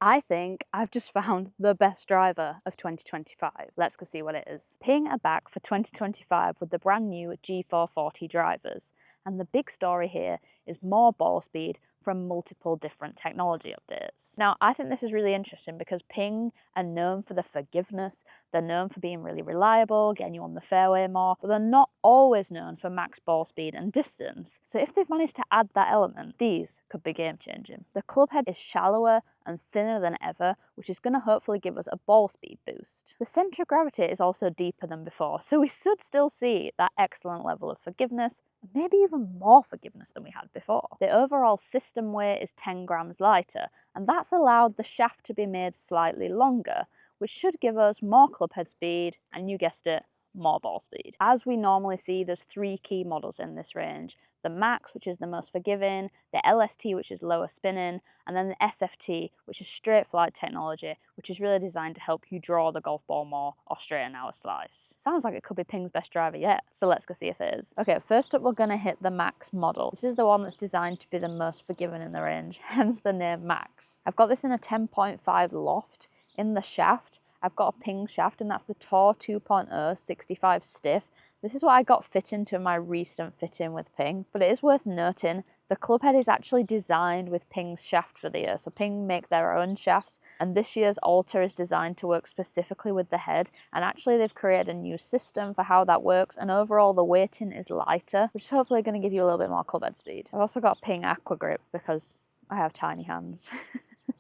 I think I've just found the best driver of 2025. Let's go see what it is. Ping are back for 2025 with the brand new G440 drivers. And the big story here is more ball speed from multiple different technology updates. Now, I think this is really interesting because Ping are known for the forgiveness, they're known for being really reliable, getting you on the fairway more, but they're not always known for max ball speed and distance. So if they've managed to add that element, these could be game changing. The club head is shallower and thinner than ever, which is going to hopefully give us a ball speed boost. The centre of gravity is also deeper than before, so we should still see that excellent level of forgiveness, and maybe even more forgiveness than we had before. The overall system weight is 10 grams lighter, and that's allowed the shaft to be made slightly longer, which should give us more club head speed, and you guessed it, more ball speed. As we normally see, there's 3 key models in this range. The Max, which is the most forgiving, the LST, which is lower spinning, and then the SFT, which is straight flight technology, which is really designed to help you draw the golf ball more or straighten out a slice. Sounds like it could be Ping's best driver yet, so let's go see if it is. Okay, first up we're going to hit the Max model. This is the one that's designed to be the most forgiving in the range, hence the name Max. I've got this in a 10.5 loft. In the shaft, I've got a Ping shaft, and that's the Tor 2.0 65 stiff. This is what I got fit into my recent fitting with Ping, but it is worth noting the club head is actually designed with Ping's shaft for the year. So Ping make their own shafts, and this year's Alter is designed to work specifically with the head, and actually they've created a new system for how that works, and overall the weighting is lighter, which is hopefully going to give you a little bit more club head speed. I've also got Ping Aqua Grip because I have tiny hands.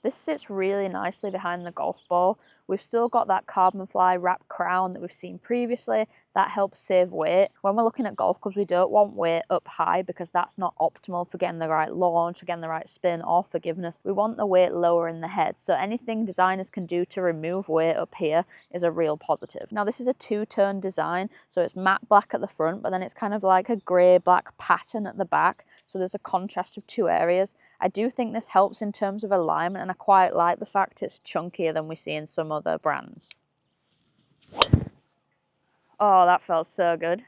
This sits really nicely behind the golf ball. We've still got that carbon fly wrap crown that we've seen previously. That helps save weight. When we're looking at golf clubs, we don't want weight up high because that's not optimal for getting the right launch, for getting the right spin or forgiveness. We want the weight lower in the head. So anything designers can do to remove weight up here is a real positive. Now this is a two-tone design, so it's matte black at the front, but then it's kind of like a grey-black pattern at the back. So there's a contrast of 2 areas. I do think this helps in terms of alignment, and I quite like the fact it's chunkier than we see in some other brands. Oh, that felt so good.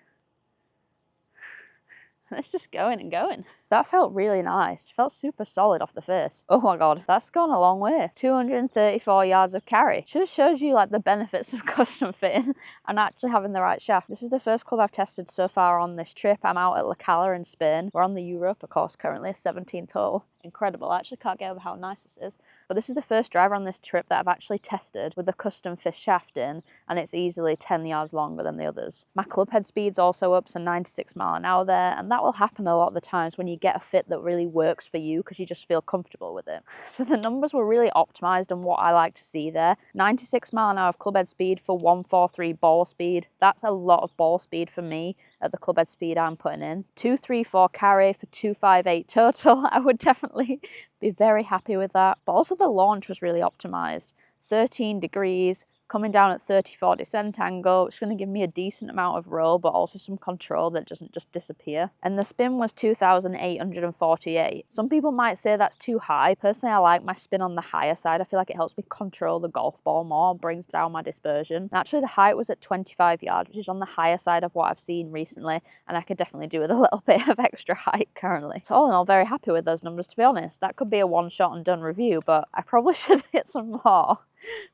It's just going and going. That felt really nice. Felt super solid off the face. Oh my god, that's gone a long way. 234 yards of carry. Just shows you like the benefits of custom fitting and actually having the right shaft. This is the first club I've tested so far on this trip. I'm out at La Cala in Spain. We're on the Europa course currently, 17th hole. Incredible. I actually can't get over how nice this is. But this is the first driver on this trip that I've actually tested with a custom fit shaft in, and it's easily 10 yards longer than the others. My club head speed's also up to 96 mile an hour there, and that will happen a lot of the times when you get a fit that really works for you because you just feel comfortable with it. So the numbers were really optimized and what I like to see there. 96 mile an hour of club head speed for 143 ball speed. That's a lot of ball speed for me at the club head speed I'm putting in. 234 carry for 258 total. I would definitely be very happy with that. But also the launch was really optimized. 13 degrees, coming down at 34 descent angle, which is going to give me a decent amount of roll, but also some control that doesn't just disappear. And the spin was 2,848. Some people might say that's too high. Personally, I like my spin on the higher side. I feel like it helps me control the golf ball more, brings down my dispersion. And actually the height was at 25 yards, which is on the higher side of what I've seen recently, and I could definitely do with a little bit of extra height currently. So all in all, very happy with those numbers, to be honest. That could be a one shot and done review, but I probably should hit some more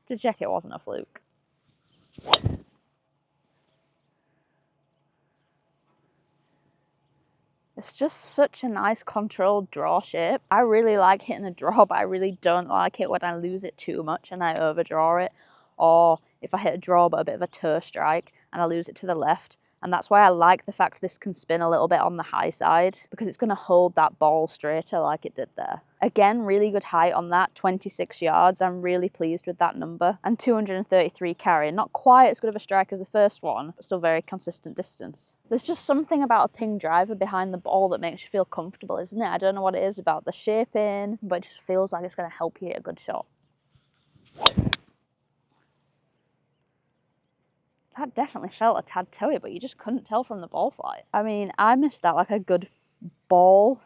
to check it wasn't a fluke. It's just such a nice controlled draw shape. I really like hitting a draw, but I really don't like it when I lose it too much and I overdraw it, or if I hit a draw but a bit of a toe strike and I lose it to the left. And that's why I like the fact this can spin a little bit on the high side, because it's going to hold that ball straighter like it did there. Again, really good height on that, 26 yards. I'm really pleased with that number. And 233 carry. Not quite as good of a strike as the first one, but still very consistent distance. There's just something about a Ping driver behind the ball that makes you feel comfortable, isn't it? I don't know what it is about the shaping, but it just feels like it's going to help you hit a good shot. That definitely felt a tad toey, but you just couldn't tell from the ball flight. I mean, I missed that like a good ball.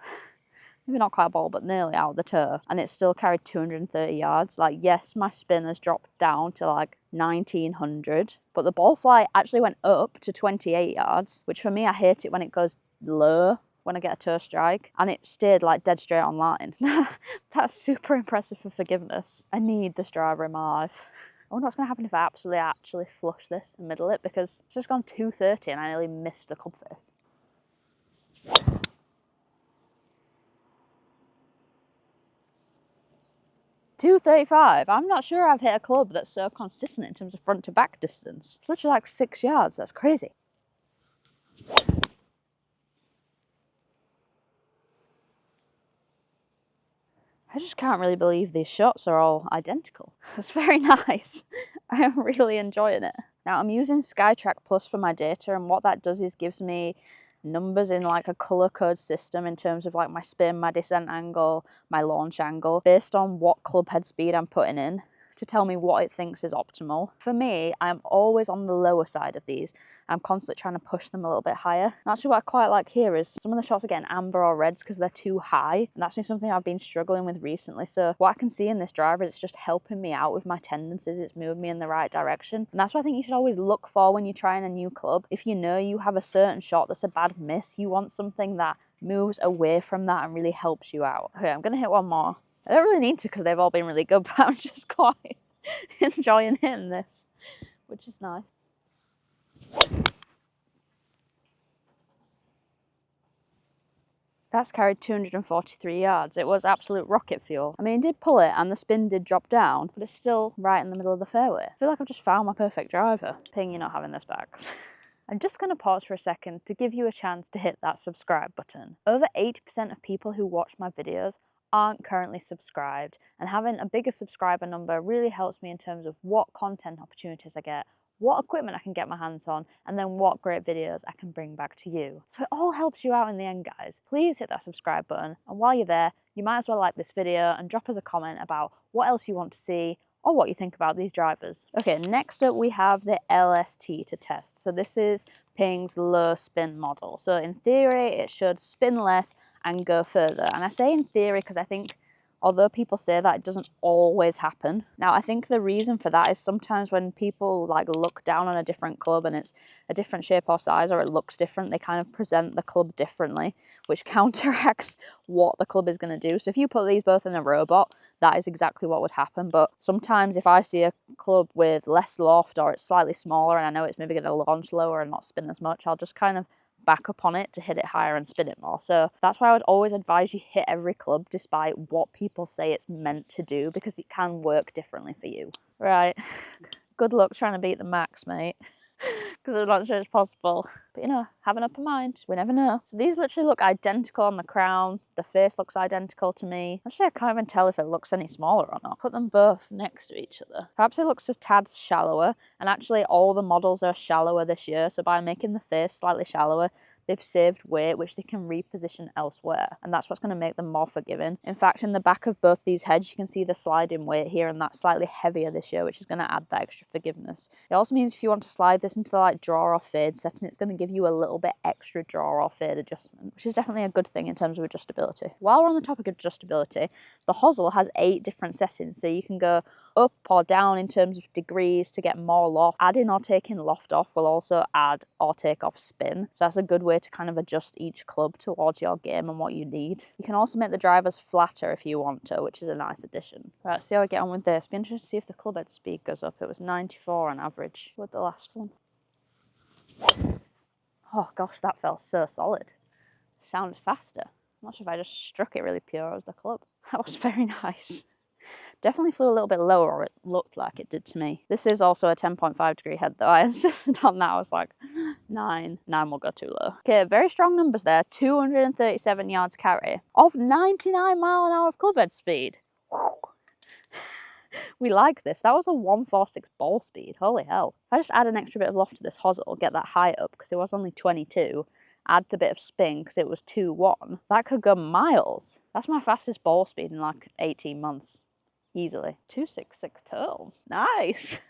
Maybe not quite a ball, but nearly out of the toe. And it still carried 230 yards. Like, yes, my spin has dropped down to like 1900, but the ball flight actually went up to 28 yards, which for me, I hate it when it goes low. when I get a toe strike, and it stayed like dead straight on line. That's super impressive for forgiveness. I need this driver in my life. I wonder what's going to happen if I actually flush this and middle it, because it's just gone 230 and I nearly missed the club face. .235. I'm not sure I've hit a club that's so consistent in terms of front to back distance. It's literally like 6 yards. That's crazy. I just can't really believe these shots are all identical. It's very nice. I am really enjoying it. Now I'm using SkyTrack Plus for my data, and what that does is gives me numbers in like a color code system in terms of like my spin, my descent angle, my launch angle, based on what club head speed I'm putting in, to tell me what it thinks is optimal. For me, I'm always on the lower side of these. I'm constantly trying to push them a little bit higher. And actually what I quite like here is some of the shots are getting amber or reds because they're too high. And that's been something I've been struggling with recently. So what I can see in this driver is it's just helping me out with my tendencies. It's moving me in the right direction. And that's what I think you should always look for when you're trying a new club. If you know you have a certain shot that's a bad miss, you want something that moves away from that and really helps you out. Okay, I'm gonna hit one more. I don't really need to because they've all been really good, but I'm just quite enjoying hitting this, which is nice. That's carried 243 yards. It was absolute rocket fuel. I mean, it did pull it and the spin did drop down, but it's still right in the middle of the fairway. I feel like I've just found my perfect driver. Ping, you're not having this back. I'm just going to pause for a second to give you a chance to hit that subscribe button. Over 80% of people who watch my videos aren't currently subscribed, and having a bigger subscriber number really helps me in terms of what content opportunities I get, what equipment I can get my hands on, and then what great videos I can bring back to you. So it all helps you out in the end, guys. Please hit that subscribe button, and while you're there, you might as well like this video and drop us a comment about what else you want to see or what you think about these drivers. Okay, next up we have the LST to test. So this is Ping's low spin model. So in theory, it should spin less and go further. And I say in theory because I think although people say that, it doesn't always happen. Now, I think the reason for that is sometimes when people like look down on a different club and it's a different shape or size, or it looks different, they kind of present the club differently, which counteracts what the club is going to do. So if you put these both in a robot, that is exactly what would happen. But sometimes if I see a club with less loft or it's slightly smaller and I know it's maybe going to launch lower and not spin as much, I'll just kind of back up on it to hit it higher and spin it more. So that's why I would always advise you hit every club despite what people say it's meant to do, because it can work differently for you. Right, good luck trying to beat the max, mate, because I'm not sure it's possible. But you know, have an upper mind, we never know. So these literally look identical on the crown. The face looks identical to me. Actually, I can't even tell if it looks any smaller or not. Put them both next to each other. Perhaps it looks a tad shallower, and actually all the models are shallower this year. So by making the face slightly shallower, they've saved weight, which they can reposition elsewhere, and that's what's going to make them more forgiving. In fact, in the back of both these heads, you can see the slide in weight here, and that's slightly heavier this year, which is going to add that extra forgiveness. It also means if you want to slide this into the like draw or fade setting, it's going to give you a little bit extra draw or fade adjustment, which is definitely a good thing in terms of adjustability. While we're on the topic of adjustability, the hosel has 8 different settings, so you can go up or down in terms of degrees to get more loft. Adding or taking loft off will also add or take off spin, so that's a good way to kind of adjust each club towards your game and what you need. You can also make the drivers flatter if you want to, which is a nice addition. Right, let's see how I get on with this. Be interested to see if the club head speed goes up. It was 94 on average with the last one. Oh gosh, that felt so solid. Sounded faster. I'm not sure if I just struck it really pure as the club. That was very nice. Definitely flew a little bit lower, or it looked like it did to me. This is also a 10.5 degree head though. I insisted on that. I was like, 9 will go too low. Okay, very strong numbers there. 237 yards carry of 99 mile an hour of club head speed. Whew. We like this. That was a 146 ball speed. Holy hell. If I just add an extra bit of loft to this hosel, get that height up because it was only 22, add a bit of spin because it was 2.1, that could go miles. That's my fastest ball speed in like 18 months. Easily. 266 total. Nice.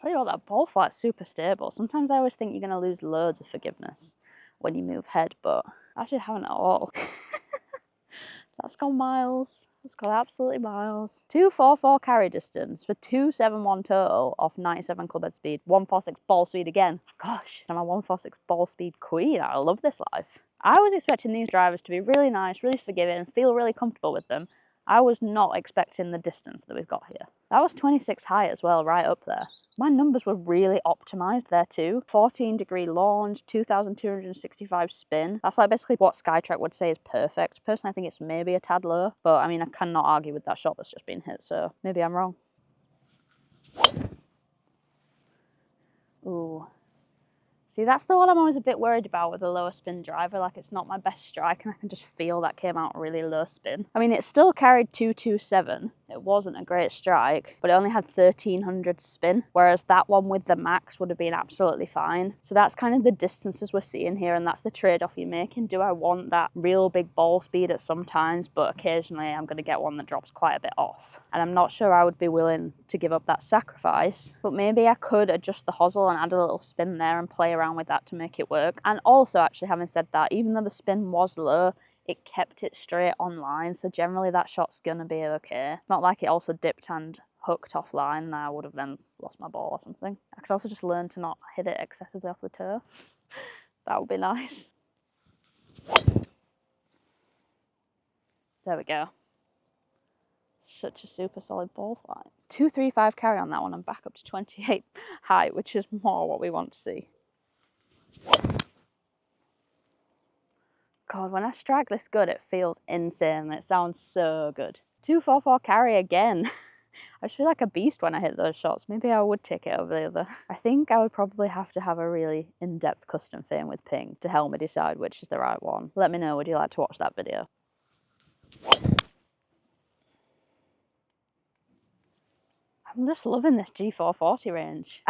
Tell you what, that ball flight's super stable. Sometimes I always think you're going to lose loads of forgiveness when you move head, but I actually haven't at all. That's gone miles. Let's go absolutely miles. 244 carry distance for 271 total off 97 clubhead speed. 146 ball speed again. Gosh, I'm a 146 ball speed queen. I love this life. I was expecting these drivers to be really nice, really forgiving, feel really comfortable with them. I was not expecting the distance that we've got here. That was 26 high as well, right up there. My numbers were really optimized there too. 14-degree launch, 2,265 spin. That's like basically what Skytrack would say is perfect. Personally, I think it's maybe a tad low, but I mean, I cannot argue with that shot that's just been hit, so maybe I'm wrong. Ooh. See, that's the one I'm always a bit worried about with a lower spin driver. Like, it's not my best strike, and I can just feel that came out really low spin. I mean, it still carried 227. It wasn't a great strike, but it only had 1,300 spin, whereas that one with the max would have been absolutely fine. So that's kind of the distances we're seeing here, and that's the trade-off you're making. Do I want that real big ball speed at some times, but occasionally I'm going to get one that drops quite a bit off? And I'm not sure I would be willing to give up that sacrifice, but maybe I could adjust the hosel and add a little spin there and play around with that to make it work. And also, actually, having said that, even though the spin was low, it kept it straight on line, so generally that shot's gonna be okay. Not like it also dipped and hooked offline and I would have then lost my ball or something. I could also just learn to not hit it excessively off the turf. That would be nice. There we go. Such a super solid ball flight. 235 carry on that one and back up to 28 height, which is more what we want to see. God, when I strike this good, it feels insane. It sounds so good. 244 carry again. I just feel like a beast when I hit those shots. Maybe I would take it over the other. I think I would probably have to have a really in-depth custom frame with Ping to help me decide which is the right one. Let me know, would you like to watch that video? I'm just loving this G440 range.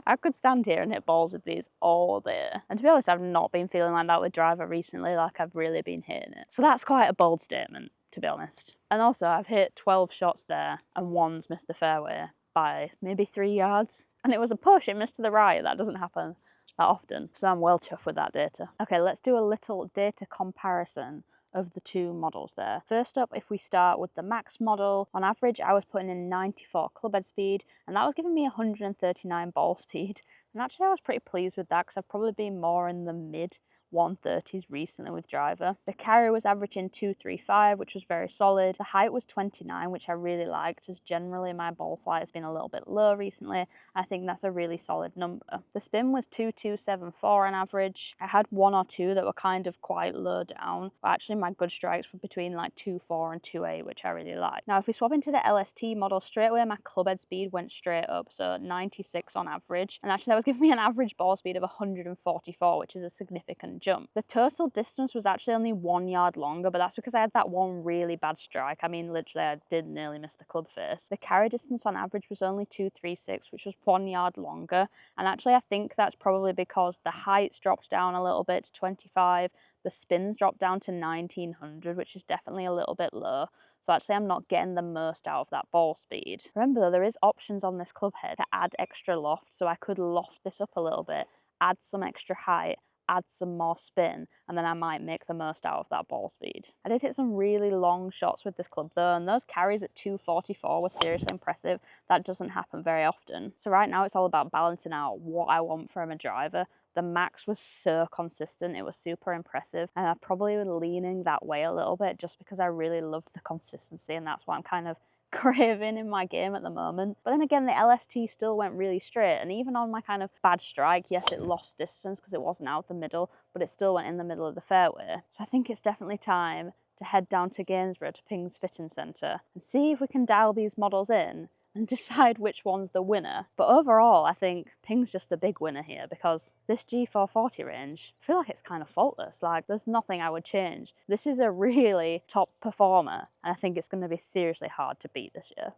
I could stand here and hit balls with these all day. And to be honest, I've not been feeling like that with driver recently, like I've really been hitting it. So that's quite a bold statement, to be honest. And also, I've hit 12 shots there and one's missed the fairway by maybe 3 yards. And it was a push, it missed to the right. That doesn't happen that often. So I'm well chuffed with that data. Okay, let's do a little data comparison of the two models there. First up, if we start with the max model, on average I was putting in 94 clubhead speed and that was giving me 139 ball speed, and actually I was pretty pleased with that because I've probably been more in the mid 130s recently with driver. The carry was averaging 235, which was very solid. The height was 29, which I really liked, as generally my ball flight has been a little bit low recently. I think that's a really solid number. The spin was 2274 on average. I had one or two that were kind of quite low down, but actually my good strikes were between like 2.4 and 2.8, which I really like. Now if we swap into the LST model, straight away my clubhead speed went straight up, so 96 on average, and actually that was giving me an average ball speed of 144, which is a significant jump. The total distance was actually only 1 yard longer, but that's because I had that one really bad strike. I mean, literally I did nearly miss the club face. The carry distance on average was only 236, which was 1 yard longer, and actually I think that's probably because the heights drops down a little bit to 25, the spins drop down to 1900, which is definitely a little bit low. So actually I'm not getting the most out of that ball speed. Remember though, there is options on this club head to add extra loft, so I could loft this up a little bit, add some extra height, add some more spin, and then I might make the most out of that ball speed. I did hit some really long shots with this club though, and those carries at 244 were seriously impressive. That doesn't happen very often. So right now it's all about balancing out what I want from a driver. The max was so consistent, it was super impressive, and I probably was leaning that way a little bit just because I really loved the consistency, and that's what I'm kind of craving in my game at the moment. But then again, the LST still went really straight, and even on my kind of bad strike, yes, it lost distance because it wasn't out the middle, but it still went in the middle of the fairway. So I think it's definitely time to head down to Gainsborough to Ping's fitting centre and see if we can dial these models in and decide which one's the winner. But overall, I think Ping's just the big winner here, because this G440 range, I feel like it's kind of faultless. Like, there's nothing I would change. This is a really top performer, and I think it's going to be seriously hard to beat this year.